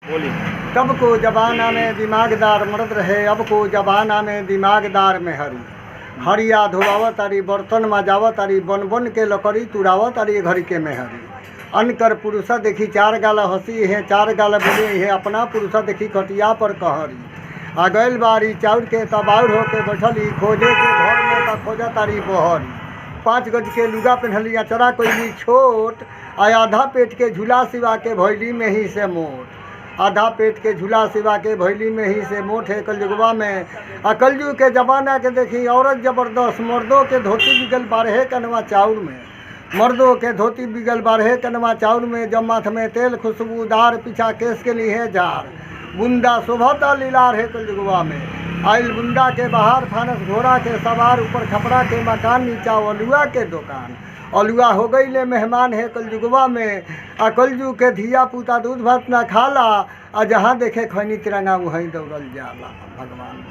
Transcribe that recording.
बोली। तब को जमाना में दिमागदार मर्द रहे, अब को जमाना में दिमागदार में हरिया धोआव तारी बर्तन मजाव तारी बन बन के लकड़ी तुड़ाव तारी घर के मेहरी। अनकर पुरुषा देखी चार गाला हंसी है, चार गाला बोले है अपना पुरुषा देखी खटिया पर कहरी। आ गैल बारी चाउर के तबाउर होके बैठली, खोजे के घर में त खोजा तारी बहरी। 5 गज के लुगा पहनली अचरा कोइली छोट, आधा पेट के झूला सिवा के भैली में ही से मोट। आधा पेट के झूला सिवा के भैली में ही से मोट है कलयुगवा में। आ कलयुग के जमाना के देखी औरत जबरदस्त, मर्दों के धोती बिगल 12 कनवा चाउर में। मर्दों के धोती बिगल 12 कनवा चाउर में। जब माथ में तेल खुशबूदार, पीछा केस के लिए जार। बुंदा शोभता लीलार है कलयुगवा में। आइल बुंदा के बाहर फानस घोड़ा के सवार, ऊपर खपरा के मकान नीचा अलुआ के दुकान। अलुआ हो गई ले मेहमान है कलयुगवा में। आ कलयुग के धिया पुता दूध भात ना खाला, आ जहाँ देखे खैनी तिरंगा वहीं दौड़ल जाला। भगवान।